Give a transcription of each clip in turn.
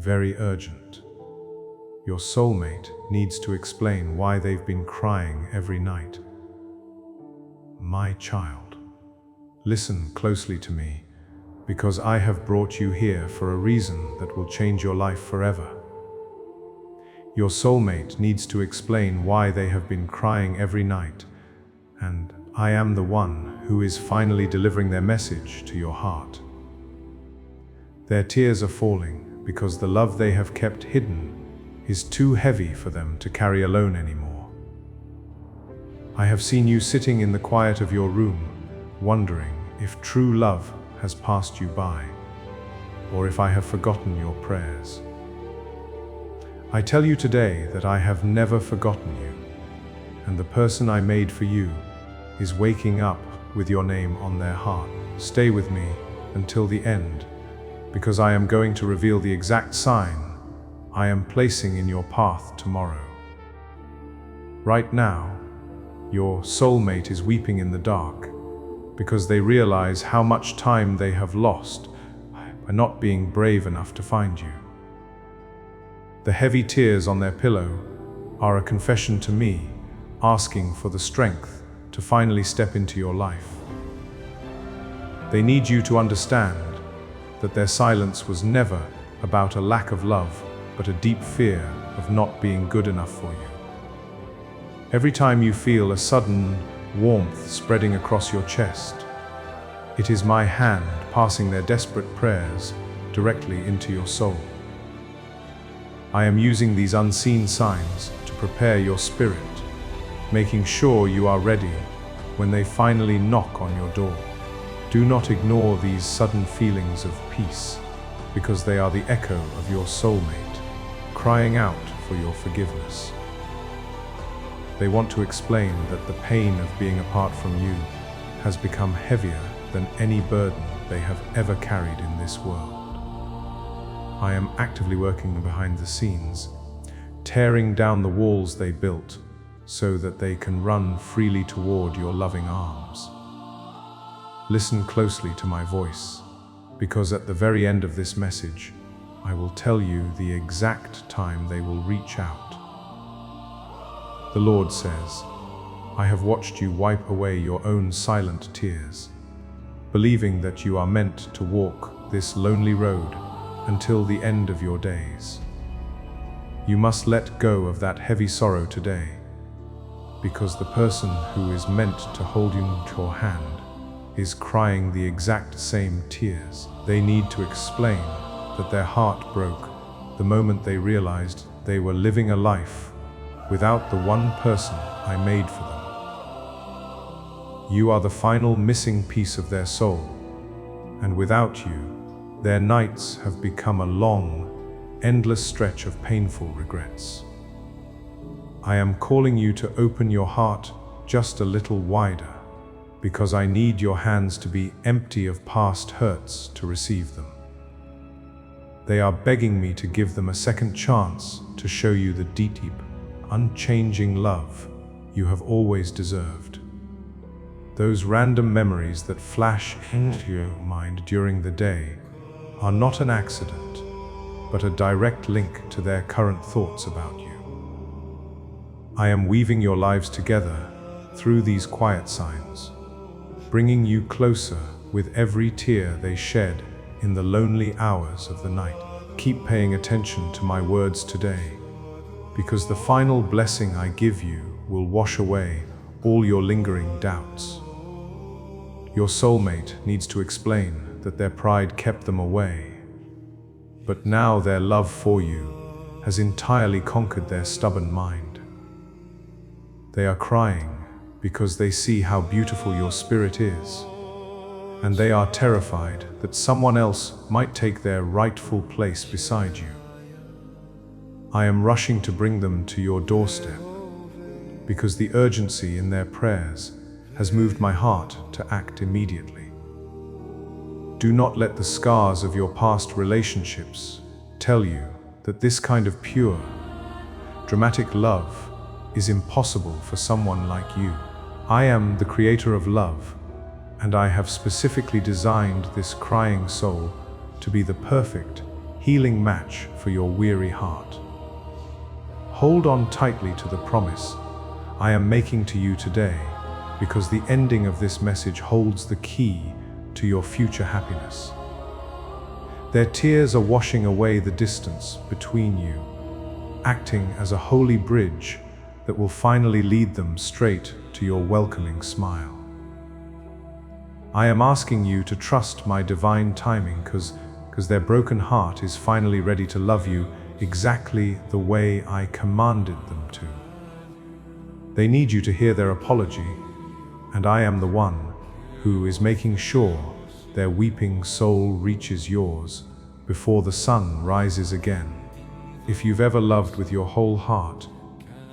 very urgent. Your soulmate needs to explain why they've been crying every night. My child, listen closely to me, because I have brought you here for a reason that will change your life forever. Your soulmate needs to explain why they have been crying every night, and I am the one who is finally delivering their message to your heart. Their tears are falling because the love they have kept hidden is too heavy for them to carry alone anymore. I have seen you sitting in the quiet of your room, wondering if true love has passed you by, or if I have forgotten your prayers. I tell you today that I have never forgotten you, and the person I made for you is waking up with your name on their heart. Stay with me until the end, because I am going to reveal the exact sign I am placing in your path tomorrow. Right now, your soulmate is weeping in the dark because they realize how much time they have lost by not being brave enough to find you. The heavy tears on their pillow are a confession to me, asking for the strength to finally step into your life. They need you to understand that their silence was never about a lack of love, but a deep fear of not being good enough for you. Every time you feel a sudden warmth spreading across your chest, it is my hand passing their desperate prayers directly into your soul. I am using these unseen signs to prepare your spirit, making sure you are ready when they finally knock on your door. Do not ignore these sudden feelings of peace, because they are the echo of your soulmate, crying out for your forgiveness. They want to explain that the pain of being apart from you has become heavier than any burden they have ever carried in this world. I am actively working behind the scenes, tearing down the walls they built so that they can run freely toward your loving arms. Listen closely to my voice, because at the very end of this message, I will tell you the exact time they will reach out. The Lord says, I have watched you wipe away your own silent tears, believing that you are meant to walk this lonely road until the end of your days. You must let go of that heavy sorrow today, because the person who is meant to hold you to your hand is crying the exact same tears. They need to explain that their heart broke the moment they realized they were living a life without the one person I made for them. You are the final missing piece of their soul, and without you, their nights have become a long, endless stretch of painful regrets. I am calling you to open your heart just a little wider, because I need your hands to be empty of past hurts to receive them. They are begging me to give them a second chance to show you the deep, unchanging love you have always deserved. Those random memories that flash into your mind during the day are not an accident, but a direct link to their current thoughts about you. I am weaving your lives together through these quiet signs, bringing you closer with every tear they shed in the lonely hours of the night. Keep paying attention to my words today, because the final blessing I give you will wash away all your lingering doubts. Your soulmate needs to explain that their pride kept them away, but now their love for you has entirely conquered their stubborn mind. They are crying because they see how beautiful your spirit is, and they are terrified that someone else might take their rightful place beside you. I am rushing to bring them to your doorstep, because the urgency in their prayers has moved my heart to act immediately. Do not let the scars of your past relationships tell you that this kind of pure, dramatic love is impossible for someone like you. I am the creator of love, and I have specifically designed this crying soul to be the perfect, healing match for your weary heart. Hold on tightly to the promise I am making to you today, because the ending of this message holds the key to your future happiness. Their tears are washing away the distance between you, acting as a holy bridge that will finally lead them straight to your welcoming smile. I am asking you to trust my divine timing, because their broken heart is finally ready to love you exactly the way I commanded them to. They need you to hear their apology, and I am the one who is making sure their weeping soul reaches yours before the sun rises again. If you've ever loved with your whole heart,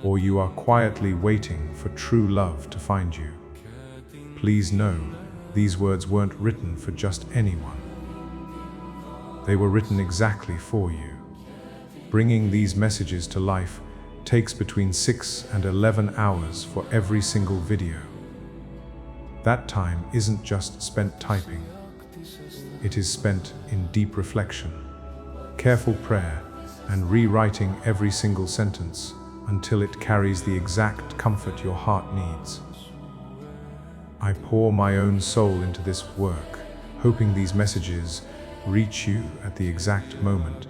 or you are quietly waiting for true love to find you, please know these words weren't written for just anyone. They were written exactly for you. Bringing these messages to life takes between 6 and 11 hours for every single video. That time isn't just spent typing. It is spent in deep reflection, careful prayer, and rewriting every single sentence until it carries the exact comfort your heart needs. I pour my own soul into this work, hoping these messages reach you at the exact moment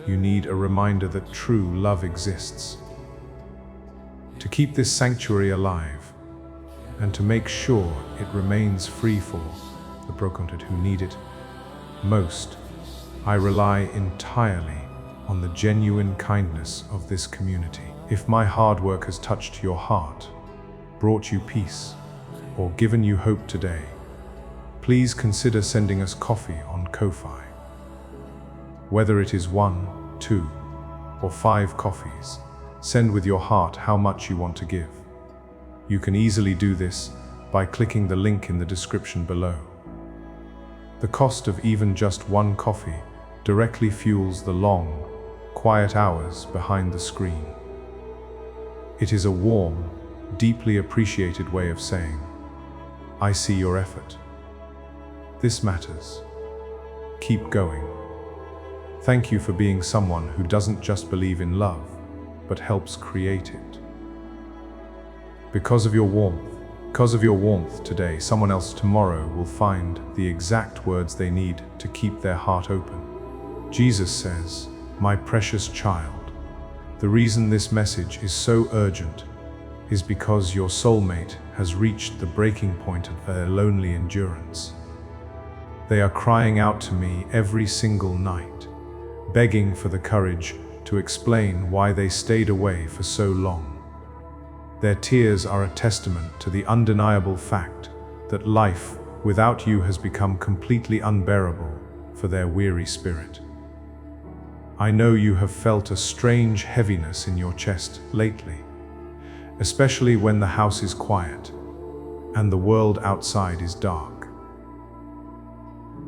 you need a reminder that true love exists. To keep this sanctuary alive, and to make sure it remains free for the broken who need it most, I rely entirely on the genuine kindness of this community. If my hard work has touched your heart, brought you peace, or given you hope today, please consider sending us coffee on Ko-Fi. Whether it is 1, 2, or 5 coffees, send with your heart how much you want to give. You can easily do this by clicking the link in the description below. The cost of even just 1 coffee directly fuels the long, quiet hours behind the screen. It is a warm, deeply appreciated way of saying, I see your effort. This matters. Keep going. Thank you for being someone who doesn't just believe in love, but helps create it. Because of your warmth today, someone else tomorrow will find the exact words they need to keep their heart open. Jesus says, "My precious child, the reason this message is so urgent is because your soulmate has reached the breaking point of their lonely endurance. They are crying out to me every single night, begging for the courage to explain why they stayed away for so long. Their tears are a testament to the undeniable fact that life without you has become completely unbearable for their weary spirit. I know you have felt a strange heaviness in your chest lately, especially when the house is quiet and the world outside is dark.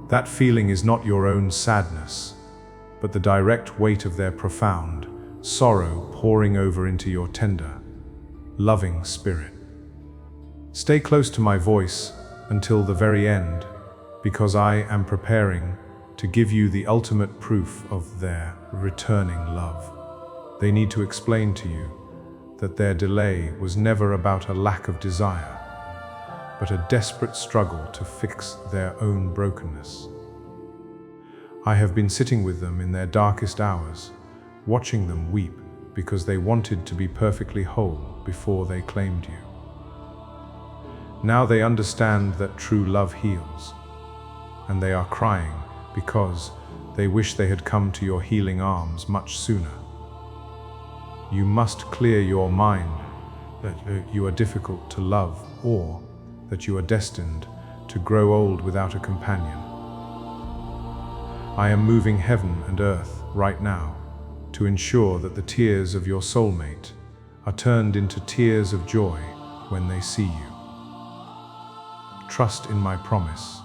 That feeling is not your own sadness, but the direct weight of their profound sorrow pouring over into your tender, loving spirit. Stay close to my voice until the very end, because I am preparing to give you the ultimate proof of their returning love. They need to explain to you that their delay was never about a lack of desire, but a desperate struggle to fix their own brokenness. I have been sitting with them in their darkest hours, watching them weep because they wanted to be perfectly whole before they claimed you. Now they understand that true love heals, and they are crying because they wish they had come to your healing arms much sooner. You must clear your mind that you are difficult to love, or that you are destined to grow old without a companion. I am moving heaven and earth right now to ensure that the tears of your soulmate are turned into tears of joy when they see you. Trust in my promise,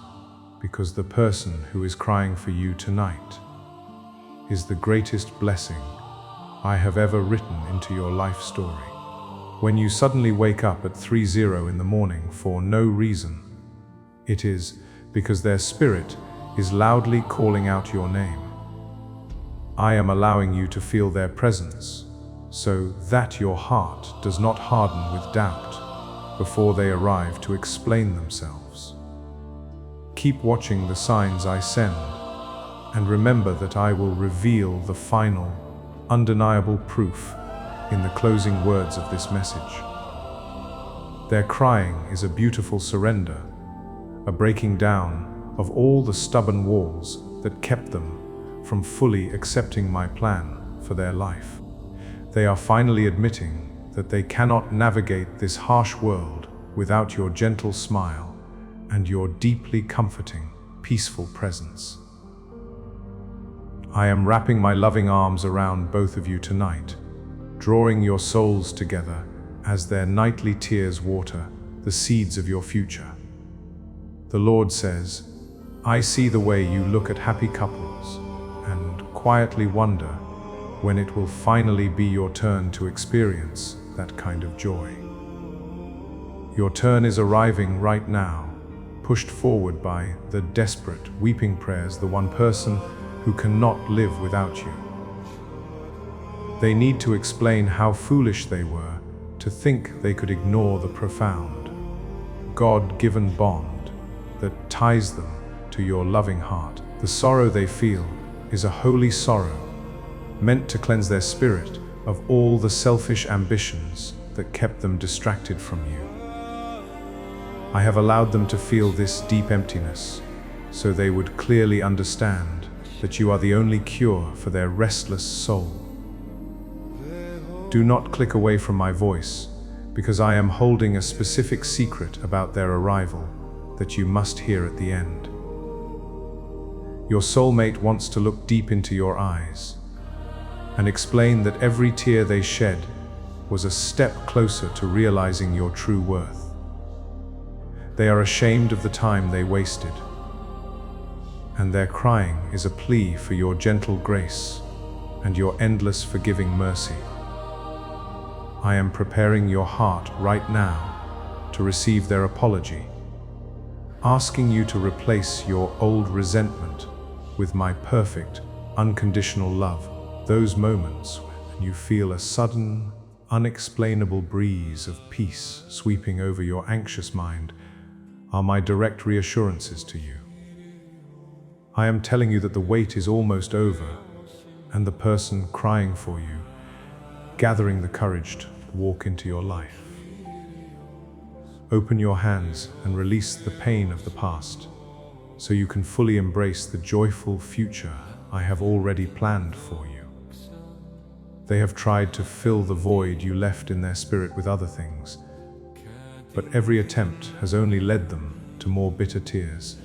because the person who is crying for you tonight is the greatest blessing I have ever written into your life story. When you suddenly wake up at 3:00 in the morning for no reason, it is because their spirit is loudly calling out your name. I am allowing you to feel their presence, so that your heart does not harden with doubt before they arrive to explain themselves. Keep watching the signs I send, and remember that I will reveal the final, undeniable proof in the closing words of this message. Their crying is a beautiful surrender, a breaking down of all the stubborn walls that kept them from fully accepting my plan for their life. They are finally admitting that they cannot navigate this harsh world without your gentle smile and your deeply comforting, peaceful presence. I am wrapping my loving arms around both of you tonight, drawing your souls together as their nightly tears water the seeds of your future. The Lord says, I see the way you look at happy couples and quietly wonder when it will finally be your turn to experience that kind of joy. Your turn is arriving right now, pushed forward by the desperate, weeping prayers, the one person who cannot live without you. They need to explain how foolish they were to think they could ignore the profound, God-given bond that ties them to your loving heart. The sorrow they feel is a holy sorrow, meant to cleanse their spirit of all the selfish ambitions that kept them distracted from you. I have allowed them to feel this deep emptiness, so they would clearly understand that you are the only cure for their restless soul. Do not click away from my voice, because I am holding a specific secret about their arrival that you must hear at the end. Your soulmate wants to look deep into your eyes and explain that every tear they shed was a step closer to realizing your true worth. They are ashamed of the time they wasted, and their crying is a plea for your gentle grace and your endless forgiving mercy. I am preparing your heart right now to receive their apology, asking you to replace your old resentment with my perfect, unconditional love. Those moments when you feel a sudden, unexplainable breeze of peace sweeping over your anxious mind are my direct reassurances to you. I am telling you that the wait is almost over, and the person crying for you, gathering the courage to walk into your life. Open your hands and release the pain of the past, so you can fully embrace the joyful future I have already planned for you. They have tried to fill the void you left in their spirit with other things, but every attempt has only led them to more bitter tears.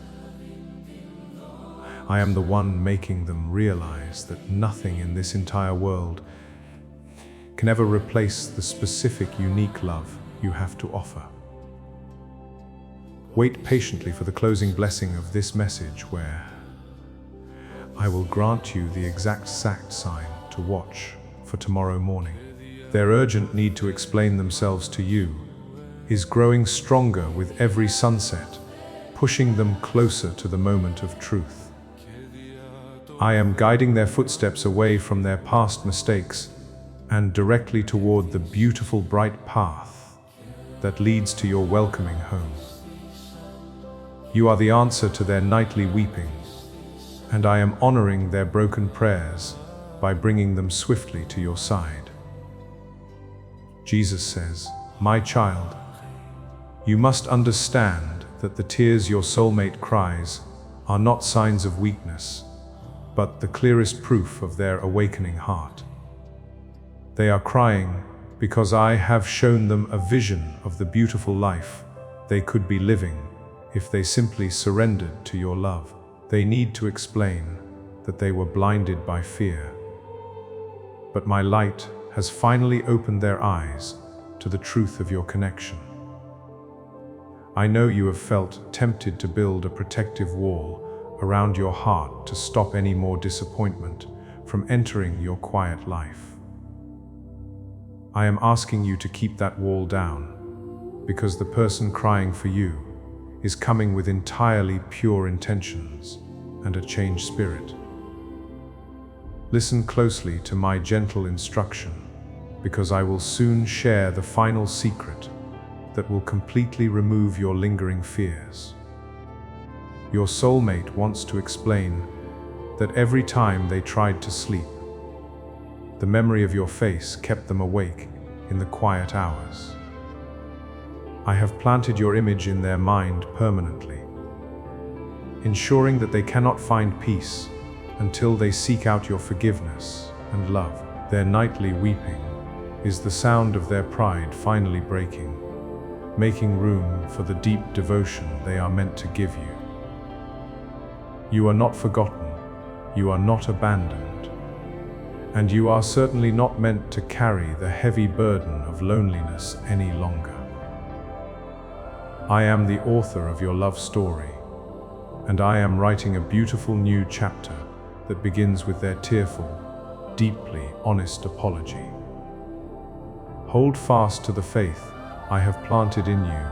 I am the one making them realize that nothing in this entire world can ever replace the specific, unique love you have to offer. Wait patiently for the closing blessing of this message, where I will grant you the exact sign to watch for tomorrow morning. Their urgent need to explain themselves to you is growing stronger with every sunset, pushing them closer to the moment of truth. I am guiding their footsteps away from their past mistakes and directly toward the beautiful, bright path that leads to your welcoming home. You are the answer to their nightly weeping, and I am honoring their broken prayers by bringing them swiftly to your side. Jesus says, "My child, you must understand that the tears your soulmate cries are not signs of weakness, but the clearest proof of their awakening heart. They are crying because I have shown them a vision of the beautiful life they could be living if they simply surrendered to your love. They need to explain that they were blinded by fear. But my light has finally opened their eyes to the truth of your connection. I know you have felt tempted to build a protective wall around your heart to stop any more disappointment from entering your quiet life. I am asking you to keep that wall down, because the person crying for you is coming with entirely pure intentions and a changed spirit. Listen closely to my gentle instruction, because I will soon share the final secret that will completely remove your lingering fears. Your soulmate wants to explain that every time they tried to sleep, the memory of your face kept them awake in the quiet hours. I have planted your image in their mind permanently, ensuring that they cannot find peace until they seek out your forgiveness and love. Their nightly weeping is the sound of their pride finally breaking, making room for the deep devotion they are meant to give you. You are not forgotten, you are not abandoned, and you are certainly not meant to carry the heavy burden of loneliness any longer. I am the author of your love story, and I am writing a beautiful new chapter that begins with their tearful, deeply honest apology. Hold fast to the faith I have planted in you,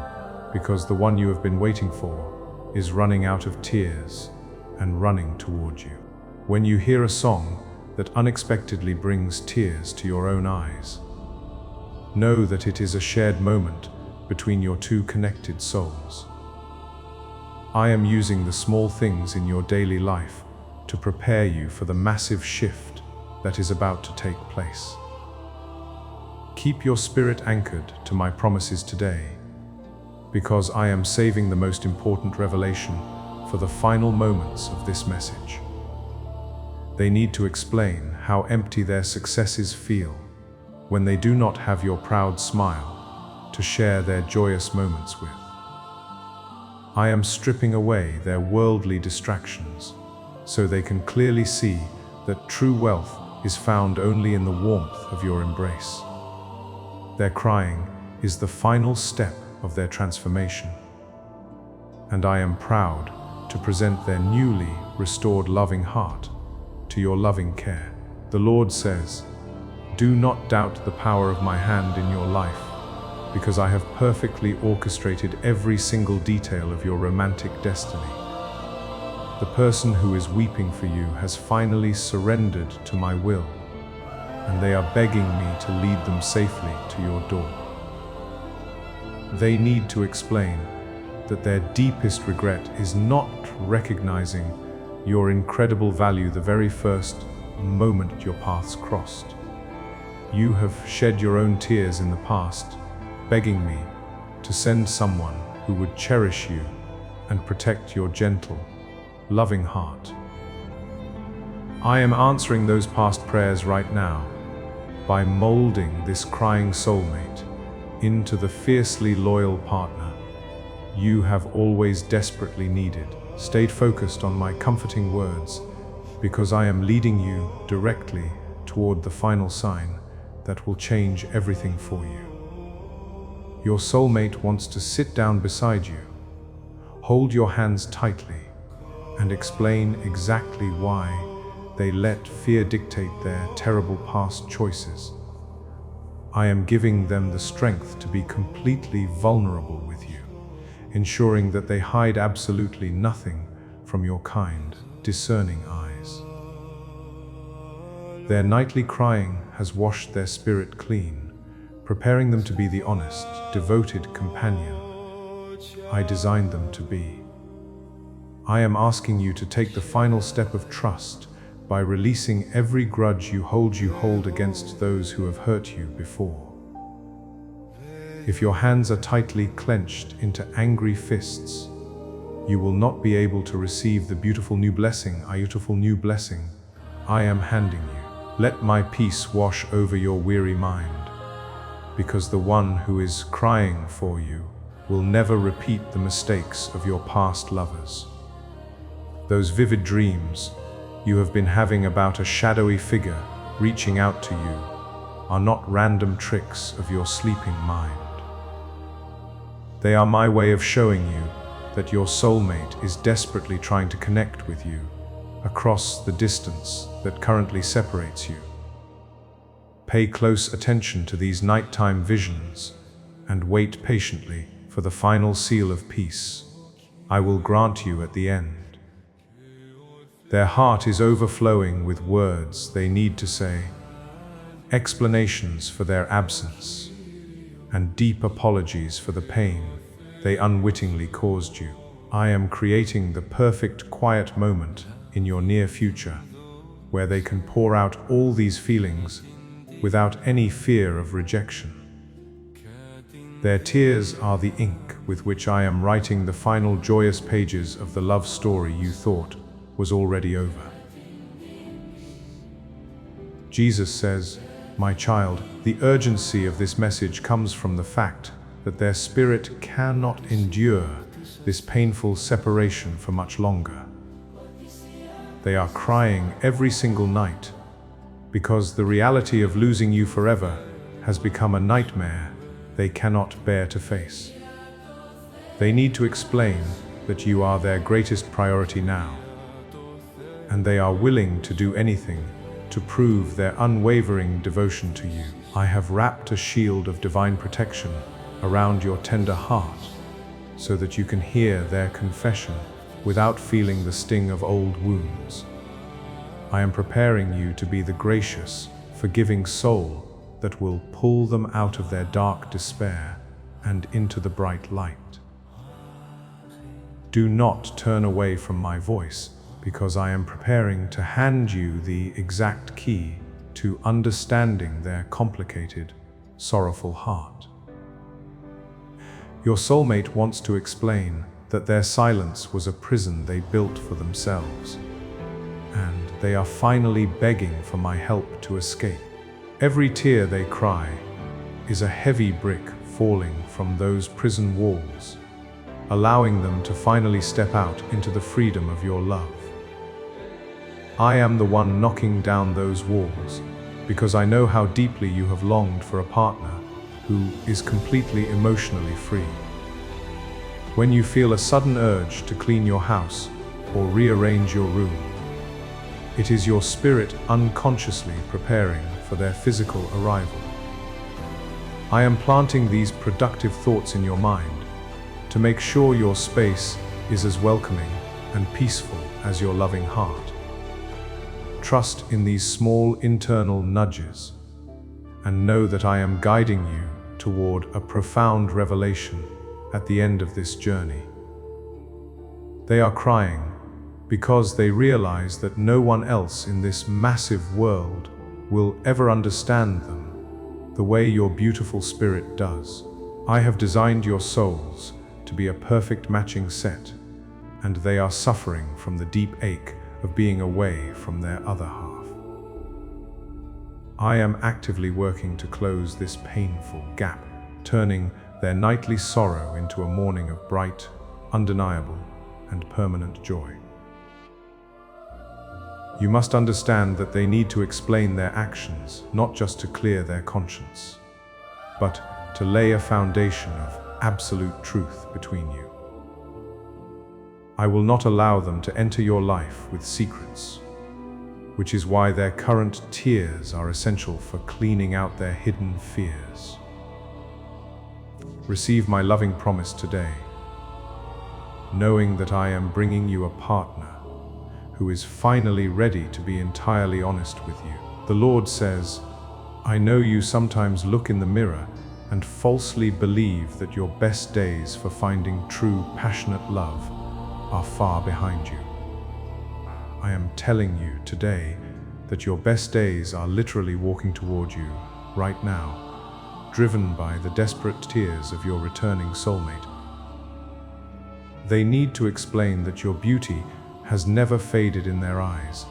because the one you have been waiting for is running out of tears and running toward you. When you hear a song that unexpectedly brings tears to your own eyes, know that it is a shared moment between your two connected souls. I am using the small things in your daily life to prepare you for the massive shift that is about to take place. Keep your spirit anchored to my promises today, because I am saving the most important revelation for the final moments of this message. They need to explain how empty their successes feel when they do not have your proud smile to share their joyous moments with. I am stripping away their worldly distractions so they can clearly see that true wealth is found only in the warmth of your embrace. Their crying is the final step of their transformation, and I am proud to present their newly restored loving heart to your loving care. The Lord says, "Do not doubt the power of my hand in your life, because I have perfectly orchestrated every single detail of your romantic destiny. The person who is weeping for you has finally surrendered to my will, and they are begging me to lead them safely to your door. They need to explain that their deepest regret is not recognizing your incredible value the very first moment your paths crossed. You have shed your own tears in the past, begging me to send someone who would cherish you and protect your gentle, loving heart. I am answering those past prayers right now by molding this crying soulmate into the fiercely loyal partner you have always desperately needed. Stay focused on my comforting words, because I am leading you directly toward the final sign that will change everything for you. Your soulmate wants to sit down beside you, hold your hands tightly, and explain exactly why they let fear dictate their terrible past choices. I am giving them the strength to be completely vulnerable with you, ensuring that they hide absolutely nothing from your kind, discerning eyes. Their nightly crying has washed their spirit clean, preparing them to be the honest, devoted companion I designed them to be. I am asking you to take the final step of trust by releasing every grudge you hold against those who have hurt you before. If your hands are tightly clenched into angry fists, you will not be able to receive the beautiful new blessing I am handing you. Let my peace wash over your weary mind, because the one who is crying for you will never repeat the mistakes of your past lovers. Those vivid dreams you have been having about a shadowy figure reaching out to you are not random tricks of your sleeping mind. They are my way of showing you that your soulmate is desperately trying to connect with you across the distance that currently separates you. Pay close attention to these nighttime visions and wait patiently for the final seal of peace I will grant you at the end. Their heart is overflowing with words they need to say, explanations for their absence, and deep apologies for the pain they unwittingly caused you. I am creating the perfect quiet moment in your near future, where they can pour out all these feelings without any fear of rejection. Their tears are the ink with which I am writing the final joyous pages of the love story you thought was already over. Jesus says, "My child, the urgency of this message comes from the fact that their spirit cannot endure this painful separation for much longer. They are crying every single night because the reality of losing you forever has become a nightmare they cannot bear to face. They need to explain that you are their greatest priority now, and they are willing to do anything to prove their unwavering devotion to you. I have wrapped a shield of divine protection around your tender heart so that you can hear their confession without feeling the sting of old wounds. I am preparing you to be the gracious, forgiving soul that will pull them out of their dark despair and into the bright light. Do not turn away from my voice, because I am preparing to hand you the exact key to understanding their complicated, sorrowful heart. Your soulmate wants to explain that their silence was a prison they built for themselves, and they are finally begging for my help to escape. Every tear they cry is a heavy brick falling from those prison walls, allowing them to finally step out into the freedom of your love. I am the one knocking down those walls, because I know how deeply you have longed for a partner who is completely emotionally free. When you feel a sudden urge to clean your house or rearrange your room, it is your spirit unconsciously preparing for their physical arrival. I am planting these productive thoughts in your mind to make sure your space is as welcoming and peaceful as your loving heart. Trust in these small internal nudges and know that I am guiding you toward a profound revelation at the end of this journey. They are crying because they realize that no one else in this massive world will ever understand them the way your beautiful spirit does. I have designed your souls to be a perfect matching set, and they are suffering from the deep ache of being away from their other half. I am actively working to close this painful gap, turning their nightly sorrow into a morning of bright, undeniable, and permanent joy. You must understand that they need to explain their actions, not just to clear their conscience, but to lay a foundation of absolute truth between you. I will not allow them to enter your life with secrets, which is why their current tears are essential for cleaning out their hidden fears. Receive my loving promise today, knowing that I am bringing you a partner who is finally ready to be entirely honest with you. The Lord says, I know you sometimes look in the mirror and falsely believe that your best days for finding true, passionate love are far behind you. I am telling you today that your best days are literally walking toward you right now, driven by the desperate tears of your returning soulmate. They need to explain that your beauty has never faded in their eyes,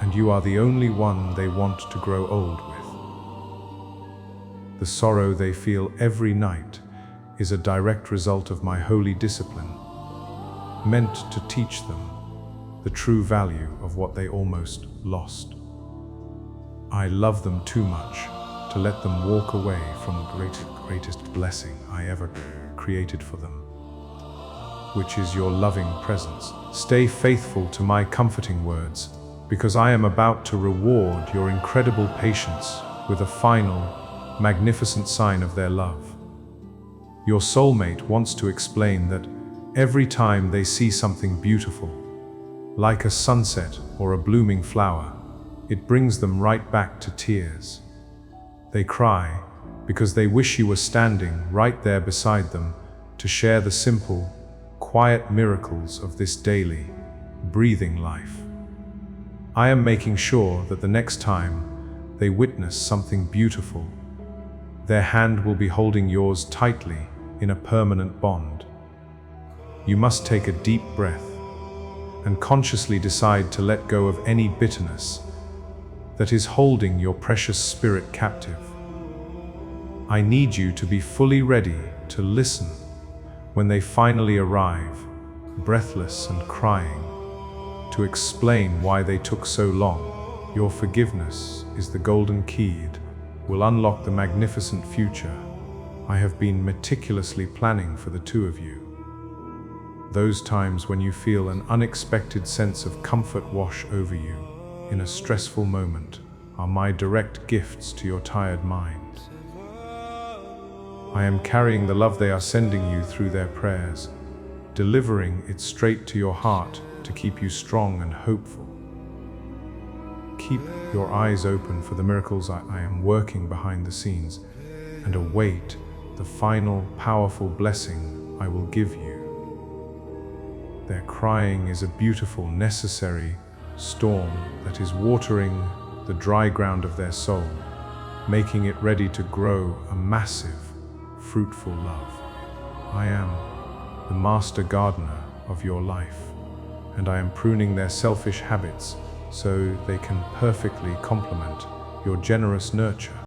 and you are the only one they want to grow old with. The sorrow they feel every night is a direct result of my holy discipline, meant to teach them the true value of what they almost lost. I love them too much to let them walk away from the greatest blessing I ever created for them, which is your loving presence. Stay faithful to my comforting words, because I am about to reward your incredible patience with a final, magnificent sign of their love. Your soulmate wants to explain that every time they see something beautiful, Like a sunset or a blooming flower, it brings them right back to tears. They cry because they wish you were standing right there beside them to share the simple, quiet miracles of this daily, breathing life. I am making sure that the next time they witness something beautiful, their hand will be holding yours tightly in a permanent bond. You must take a deep breath and consciously decide to let go of any bitterness that is holding your precious spirit captive. I need you to be fully ready to listen when they finally arrive, breathless and crying, to explain why they took so long. Your forgiveness is the golden key that will unlock the magnificent future I have been meticulously planning for the two of you. Those times when you feel an unexpected sense of comfort wash over you in a stressful moment are my direct gifts to your tired mind. I am carrying the love they are sending you through their prayers, delivering it straight to your heart to keep you strong and hopeful. Keep your eyes open for the miracles I am working behind the scenes, and await the final powerful blessing I will give you. Their crying is a beautiful, necessary storm that is watering the dry ground of their soul, making it ready to grow a massive, fruitful love. I am the master gardener of your life, and I am pruning their selfish habits so they can perfectly complement your generous nurture.